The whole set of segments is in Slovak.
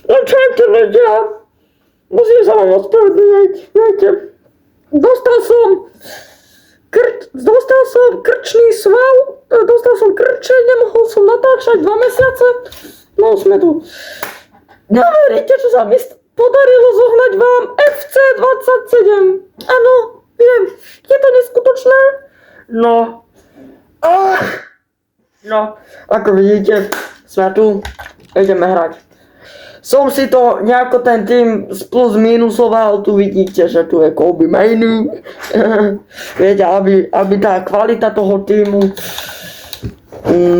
Čujte ľudia, musím sa vám ospravedlniť, viete, dostal som krčný sval, dostal som krče, nemohol som natáčať 2 mesiace, no sme tu. Neveríte, čo sa mi podarilo zohnať vám FC27. Áno, viem, je to neskutočné? No, ako vidíte, sme tu, ideme hrať. Som si to nejako ten tým plus minusoval, tu vidíte, že tu je Kobe Mainu. Viete, aby tá kvalita toho týmu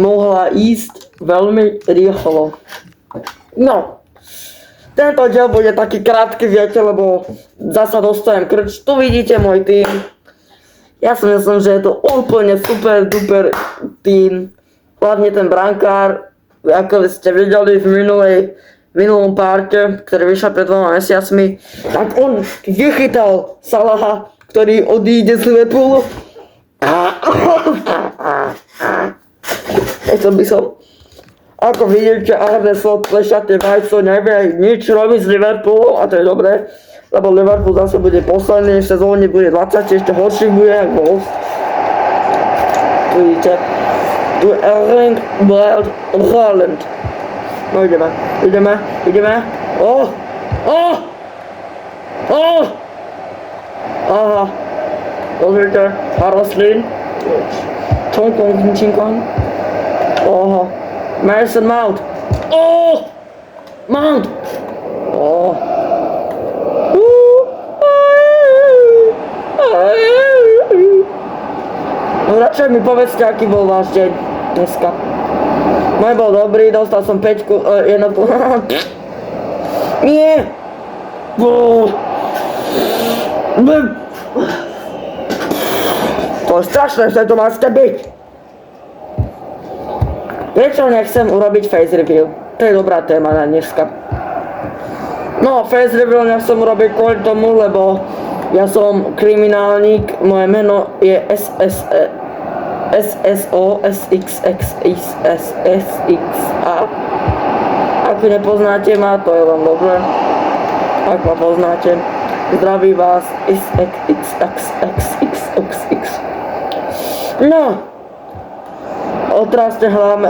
mohla ísť veľmi rýchlo. No, tento diel bude taký krátky, viete, lebo zasa dostajem krč. Tu vidíte môj tým. Ja si myslím, že je to úplne super duper tým. Hlavne ten brankár, ako ste videli v minulom parte, ktorý vyšiel pred 2 mesiacmi, tak on vychytal Salaha, ktorý odíde z Liverpoolu. Chcel by som. Ako vidíte, Arne Slot plešaté vajco nevie nič robiť z Liverpoolu a to je dobré, lebo Liverpool zase bude posledný, v sezóne bude 20, ešte horší bude ako Wolves. Tu vidíte, tu je Erling Braut Haaland. No ideme. Aha. Pozrite, Harvaslin. Čonkon. Aha. Mason Mount. Mount. No radšej mi povedzte, aký bol váš deň dneska. Môj bol dobrý, dostal som 5 jednotku. Nie! To je strašné, že to má byť. Prečo nechcem urobiť face reveal? To je dobrá téma na dneska. No, face reveal nechcem urobiť kvôli tomu, lebo ja som kriminálnik, moje meno je SSO-SXXISSXA. Ak nepoznáte ma, to je len dobré. Ak ma poznáte, zdraví vás SXXXXX. No, otrasne hlavne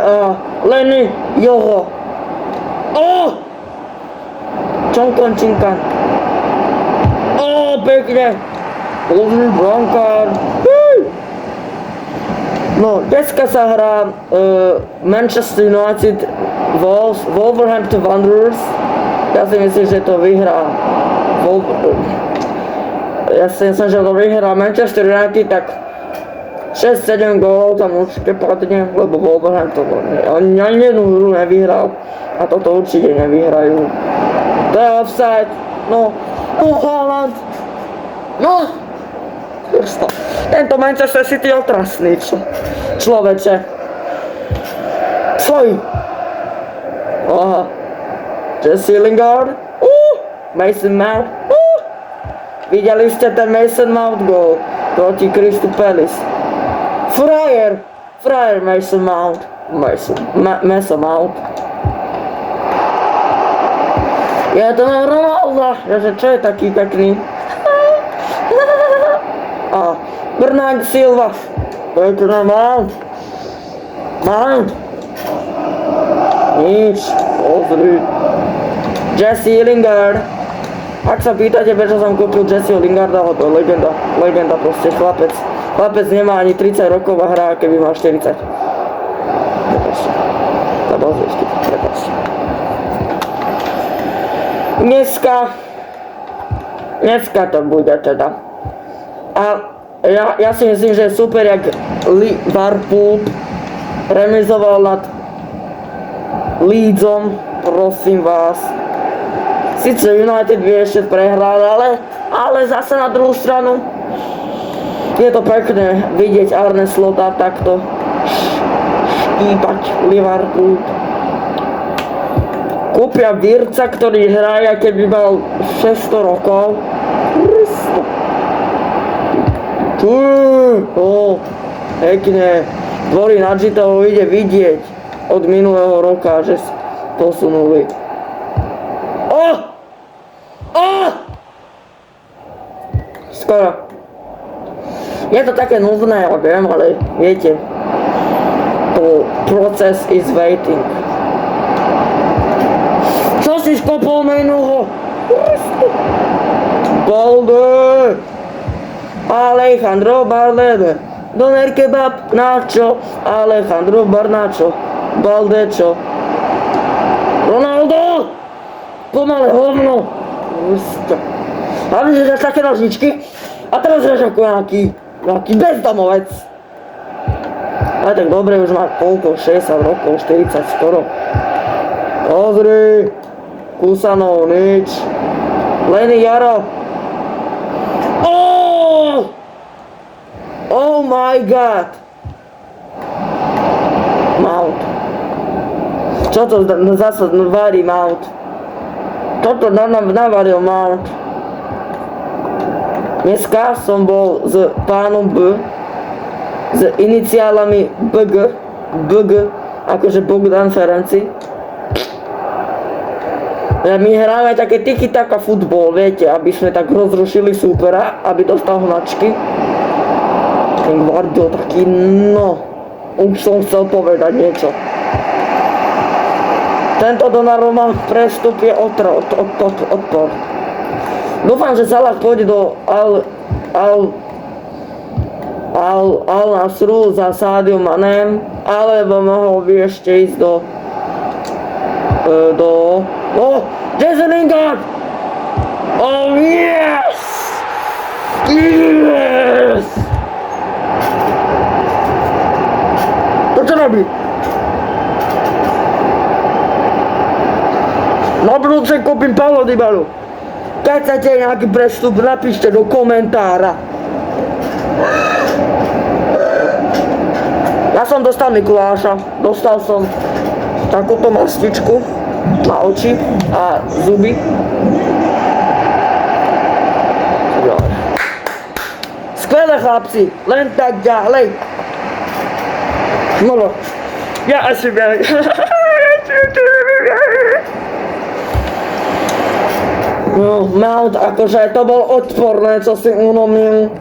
Lenny Joho. Čonkan Činkan. Pekne. Pozri, brankár. No, dneska sa hrá Manchester United Wolverhampton Wanderers. Ja si myslím, že to vyhrá Manchester United, tak 6-7 gólov tam určite padne, lebo Wolverhampton ani jednu hru nevyhral a toto určite nevyhrajú. To je offside. No Haaland. No, tento Manchester City je otrasný, človeče. Svoj. Aha. Jesse Lingard. Mason Mount. Videli ste ten Mason Mount goal proti Crystal Palace. Frajer Mason Mount. Mason Mount. Ja to mám Ronalda, že čo je taký pekný? A Bernard Silva. To je to Mount. Nič, pozri. Jesse Lingard. Ak sa pýtate, prečo som kúpil Jesseho Lingarda, to je legenda proste, chlapec nemá ani 30 rokov a hrá, keby mal 40. Prepáčte. Dneska to bude teda. A ja si myslím, že je super, jak Liverpool remizoval nad Leedsom, prosím vás. Sice United by ešte prehral, ale zase na druhú stranu je to pekné vidieť Arne Slota takto štípať Liverpool. Kúpia Virca, ktorý hraje, keby mal 600 rokov. Pekne. Dvory Nadžitov ide vidieť od minulého roka, že posunuli. Skoro. Je to také nudné, ja viem, ale viete, to process is waiting. Čo si skopol menoho? Balde! Alejandro Balde! Doner kebab, nacho? Alejandro Barnacho? Baldečo? Ronaldo! Pomalé hovno! Hlavne, že dáš také nožničky a teraz dáš ako nejaký bezdomovec. Ale tak dobre, už má koľko? 60 rokov, 40 skoro. Pozri! Kusanov, nič. Lenny Jaro. Oh my god! Mount. Čo to zase varí Mount? Toto navaril Mount. Dneska som bol s pánom B, s iniciálami BG, akože Bogdan Ferenci. My hráme také tiki-taka futbol, viete, aby sme tak rozrušili súpera, aby dostal hnačky. Ten Guardio taký, no, už som chcel povedať niečo. Tento Donnarumma prestup je odpor. Dúfam, že Salah pôjde do Al-Nasru za Sadio Manem, alebo mohol by ešte ísť do Jesse Lingard! Oh yes! Yes! To čo robí? Na budúce kúpim Paulo Dybalu. Keď chcete nejaký prestup, napíšte do komentára. Ja som dostal Mikuláša. Dostal som takúto mastičku na oči a zuby. Skvelé chlapci, len tak ďalej. No, ja asi viem. No, Mount, akože to bol odporné, čo si unomil.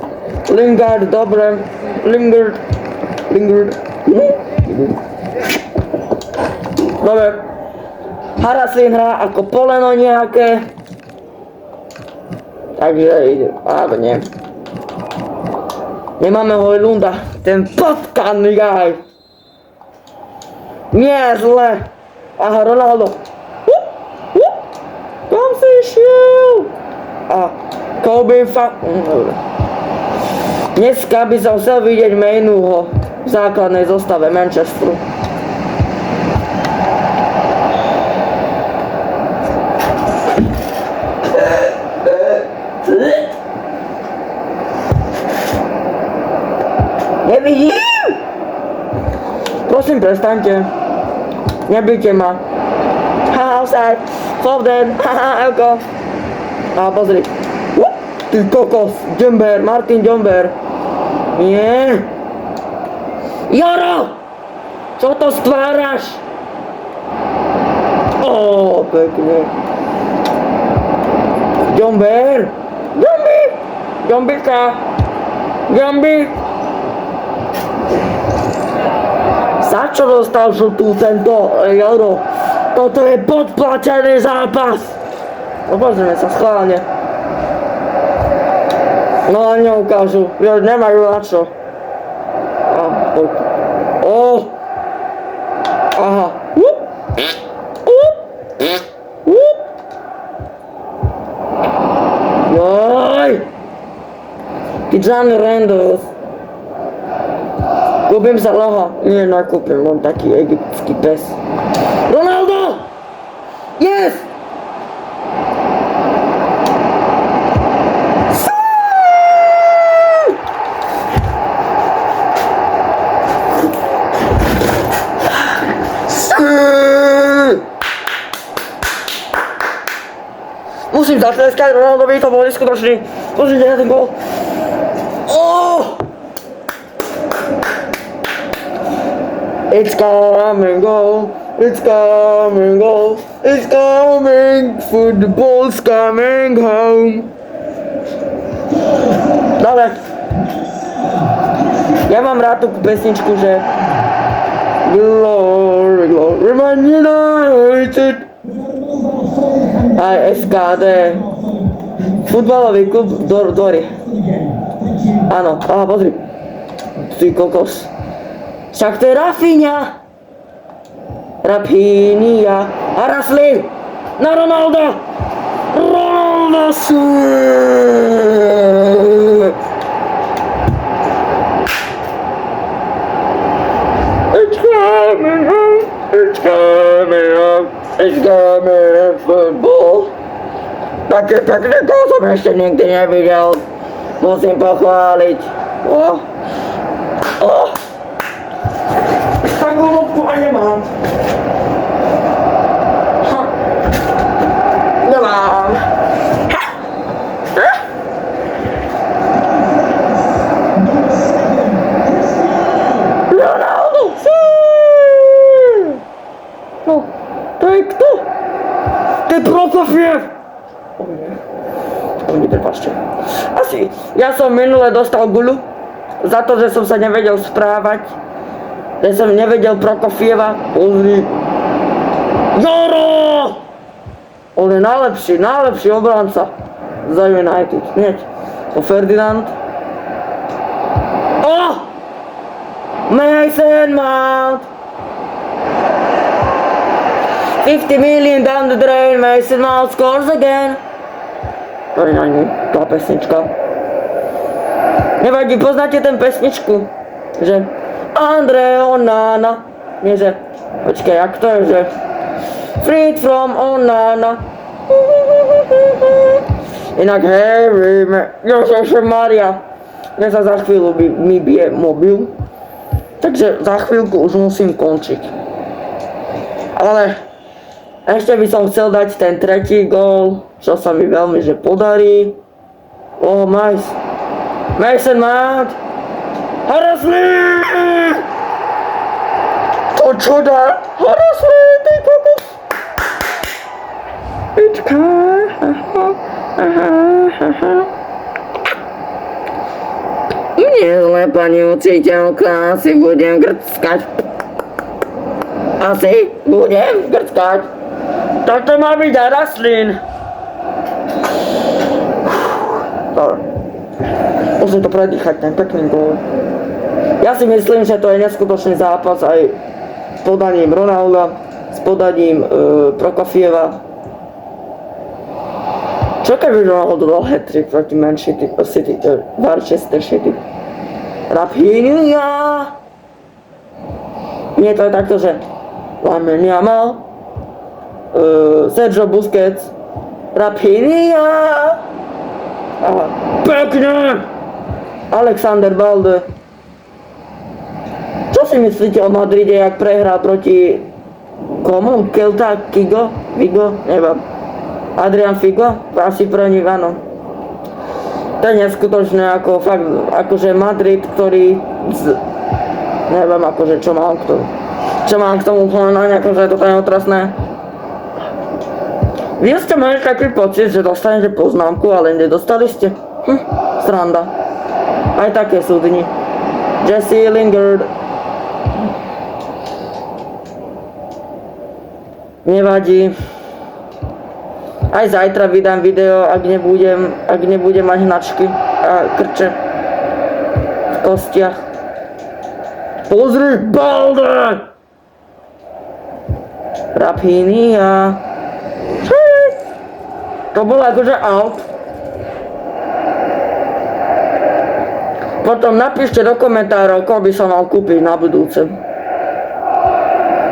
Lingard, dobre. Lingard. Dobre. Haraslín hrá ako poleno nejaké. Takže ide, alebo nie. Nemáme Hojlunda, ten potkaný gaj. Nie zle. Aha, Ronaldo. Kam si išiel? A Kobe Dneska by som chcel vidieť Mainuho v základnej zostave Manchesteru. Nevidím! Prosím, prestaňte. Nebijte ma. Haha, offside. Foden. Haha, Elko. A pozri. Ty kokos. Džember. Martin Džember. Nie. Jaro! Čo to stváraš? Ó, pekne. Džember. Džembi. Džembika. Džembi. Za čo dostal žltú tento Euro? Toto je podplatený zápas. No pozrieme sa schválne. No a neukážu, nemajú na čo. Aha. Joj. Gianni Randolph. Kúpim sa Loha. Nie, nakúpim, mám taký egyptský pes. Ronaldo! Yes! Musím zatleskať Ronaldovi, to bol neskutočný. Pozrite na ten gól. It's coming, go. It's coming home. It's coming. Football's coming home. Dobre. Ja mám rád tú pesničku, že Glory, glory, Man United. Aj SKD. Futbalový klub Dory. Áno, aha, pozri. Ty kokos. Však to je Rafinha. Rafinha. A Raslin. Na Ronaldo. Ronaldo. It's coming home. It's coming home. It's coming football. Také pekné gól som ešte nikdy nevidel. Musím pochváliť. Takú lopku aj nemám. Nemám. Ronaldo. No, to je kto? To je Prokofiev. Prepáčte. Asi, ja som minule dostal guľu za to, že som sa nevedel správať, že som nevedel Prokofieva. Pozri. Joro! On je najlepší obranca za United. Hneď. Ferdinand. Mason Mount. 50 million down the drain. Mason Mount scores again. To je na ňu, tá pesnička. Nevadí, poznáte ten pesničku? Že Andre Onana. Nie, že, počkaj, jak to je, že Freed from Onana. Inak Harry, Maria. Dnes sa za chvíľu mi bije mobil. Takže za chvíľku už musím končiť. Ale ešte by som chcel dať ten tretí gól, čo sa mi veľmi že podarí. Mason Mount. Harasley! To čo dá? Harasley, ty kokos! Nie zle, pani učiteľka, asi budem grckať. Toto má byť Haraslin. Dobre. Musím to predýchať, ten pekný gól. Ja si myslím, že to je neskutočný zápas aj s podaním Ronalda, s podaním Prokofieva. Čo keby Ronaldo dal hat-trick proti Manchester City? Rafinha! Nie, to je takto, že Lamine Yamal, Sergio Busquets, Rafinha! Aha, pekne! Alexander Balde. Čo si myslíte o Madride, jak prehrá proti komu? Celta Vigo? Neviem. Adrian Figo? Asi pre nich áno. To je neskutočné, ako fakt, akože Madrid, ktorý neviem, akože čo mám k tomu povedať, akože toto je otrasné. Vy ste mali taký pocit, že dostanete poznámku, ale nedostali ste? Sranda. Aj také sú dni. Jesse Lingard. Nevadí. Aj zajtra vydám video, ak nebudem mať hnačky a krče v kostiach. Pozri, Balde! Rafinha. To bolo akože out. Potom napíšte do komentárov, koho by som mal kúpiť na budúce.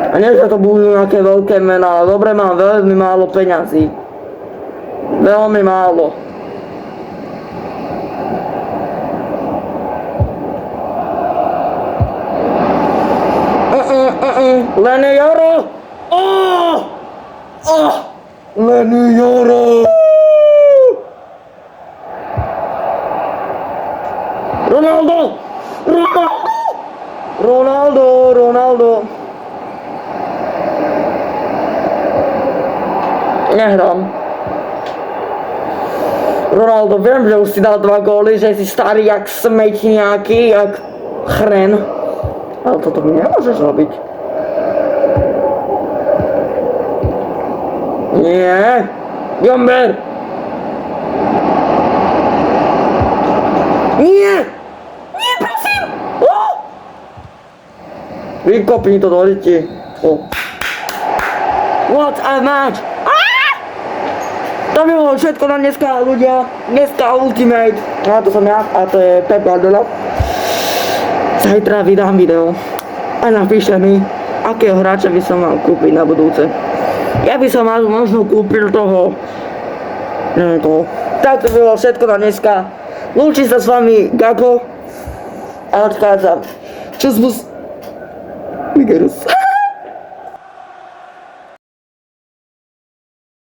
A nie, že to budú nejaké veľké mená, ale dobre, mám veľmi málo peňazí. Veľmi málo. Lenny Yoro! Lenny Yoro! Ronaldo! Nehrám. Ronaldo, viem, že už si dal 2 góly, že si starý jak smeť nejaký, jak chren. Ale toto mi nemôžeš robiť. Nie. Jomber. Nie. Nie, prosím. Vykopni to do liti. What a match. To by bolo všetko na dneska, ľudia. Dneska Ultimate. A to som ja, a to je Pep Guardiola. Zajtra vydám video a napíšte mi, akého hráča by som mal kúpiť na budúce. Ja by som možno kúpil toho, neviem koho. Tak to by bolo všetko na dneska. Lúči sa s vami Gako a odchádzam. Čus mus. Migerus.